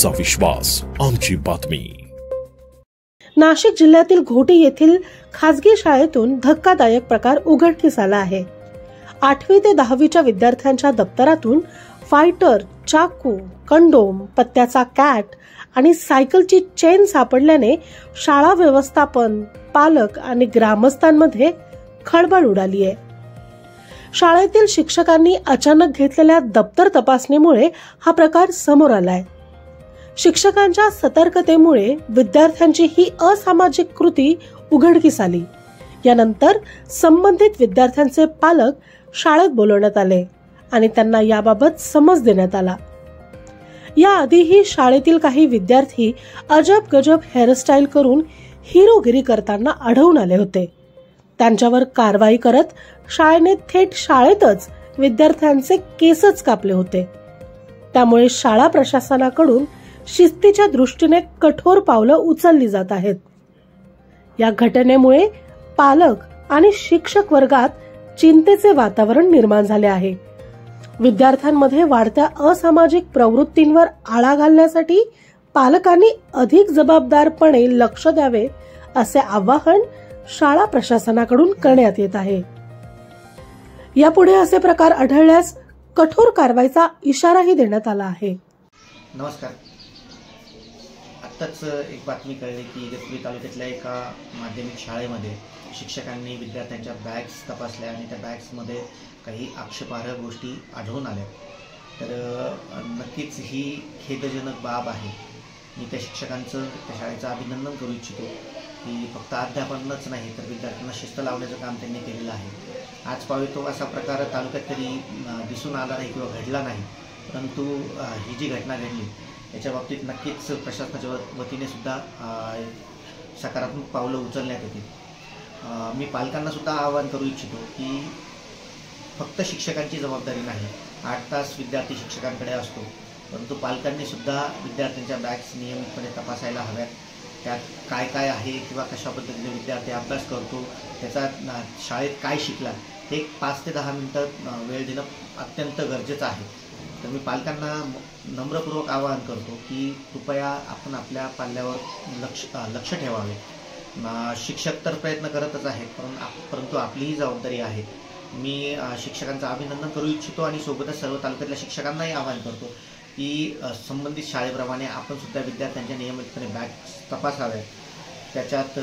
तुमचा विश्वास, आमची बातमी। नाशिक जिल्ह्यातील घोटी येथील खासगी शाळेतून धक्कादायक प्रकार उघडकीस आला आहे। 8वी ते 10वीच्या विद्यार्थ्यांच्या दप्तरातून फायटर, चाकू, कंडोम, पत्त्याचा कॅट आणि सायकलची चेन सापडल्याने शाळा व्यवस्थापन, पालक आणि ग्रामस्थांमध्ये खळबळ उडाली आहे। शाळेतील शिक्षकांनी अचानक घेतलेल्या दप्तर तपासणीमुळे हा प्रकार समोर आलाय। शिक्षकांच्या सतर्कतेमुळे विद्यार्थ्यांची ही असामाजिक कृती उघडकीस आली। यानंतर संबंधित विद्यार्थ्यांचे पालक शाळेत बोलवण्यात आले आणि त्यांना याबाबत समज देण्यात आला। याआधीही शाळेतील काही विद्यार्थी अजब गजब हेअरस्टाईल करून हिरोगिरी करताना आढळून आले होते। त्यांच्यावर कारवाई करत शाळेने थेट शाळेतच विद्यार्थ्यांचे केसच कापले होते। त्यामुळे शाळा प्रशासनाकडून शिस्तीच्या दृष्टीने कठोर पावलं उचलली जात आहेत। या घटनेमुळे पालक आणि शिक्षक वर्गात चिंतेचे वातावरण निर्माण झाले आहे। विद्यार्थ्यांमध्ये वाढत्या असामाजिक प्रवृत्तींवर आळा घालण्यासाठी पालकांनी अधिक जबाबदारपणे लक्ष द्यावे असे आवाहन शाळा प्रशासनाकडून करण्यात येत आहे। यापुढे असे प्रकार आढळल्यास कठोर कारवाईचा इशाराही देण्यात आला आहे। नमस्कार। आत्ताच एक बातमी कळली की इगतपुरी तालुक्यातल्या एका माध्यमिक शाळेमध्ये शिक्षकांनी विद्यार्थ्यांच्या बॅग्स तपासल्या आणि त्या बॅग्समध्ये काही आक्षेपार्ह गोष्टी आढळून आल्या। तर नक्कीच ही खेदजनक बाब आहे। मी त्या शिक्षकांचं, त्या शाळेचं अभिनंदन करू इच्छितो की फक्त अध्यापनच नाही तर विद्यार्थ्यांना शिस्त लावण्याचं काम त्यांनी केलेलं आहे। आज पाहतो असा प्रकार तालुक्यात कधी दिसून आला नाही किंवा घडला नाही, परंतु ही जी घटना घडली याच्या बाबतीत नक्कीच प्रशासनाच्या वतीने सुद्धा सकारात्मक पावलं उचलण्यात येतील। मी पालकांना सुद्धा आवाहन करू इच्छितो की फक्त शिक्षकांची जबाबदारी नाही, 8 तास विद्यार्थी शिक्षकांकडे असतो, परंतु पालकांनी सुद्धा विद्यार्थ्यांच्या बॅग्स नियमितपणे तपासायला हव्यात। त्यात काय काय आहे किंवा कशा पद्धतीने विद्यार्थी अभ्यास करतो, त्याचा शाळेत काय शिकला, ते 5 ते 10 मिनिटं वेळ देणं अत्यंत गरजेचं आहे। तर मी पालकांना नम्रपूर्वक आवाहन करतो की कृपया आपण आपल्या पाल्यावर लक्ष ठेवावे। शिक्षक तर प्रयत्न करतच आहेत, परंतु आपलीही जबाबदारी आहे। मी शिक्षकांचं अभिनंदन करू इच्छितो आणि सोबतच सर्व तालुक्यातल्या शिक्षकांनाही आवाहन करतो की संबंधित शाळेप्रमाणे आपण सुद्धा विद्यार्थ्यांच्या नियमितपणे बॅग तपासाव्यात। त्याच्यात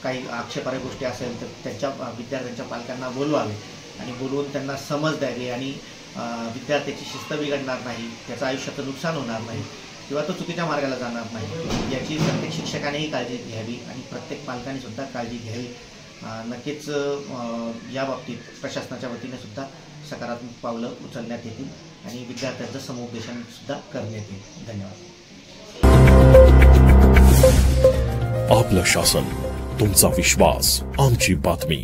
काही आक्षेपार्ह गोष्टी असेल तर त्यांच्या विद्यार्थ्यांच्या पालकांना बोलवावे आणि बोलवून त्यांना समज द्यावी आणि विद्यार्थ्याची शिस्त बिघडणार नाही, त्याचं आयुष्याचं नुकसान होणार नाही किंवा तो चुकीच्या मार्गाला जाणार नाही, याची प्रत्येक शिक्षकानेही काळजी घ्यावी आणि प्रत्येक पालकांनी सुद्धा काळजी घ्यावी। नक्कीच या बाबतीत प्रशासनाच्या वतीने सुद्धा सकारात्मक पावलं उचलण्यात येतील आणि विद्यार्थ्यांचं समुपदेशन सुद्धा करण्यात येईल। धन्यवाद। आपलं शासन, तुमचा विश्वास, आमची बातमी।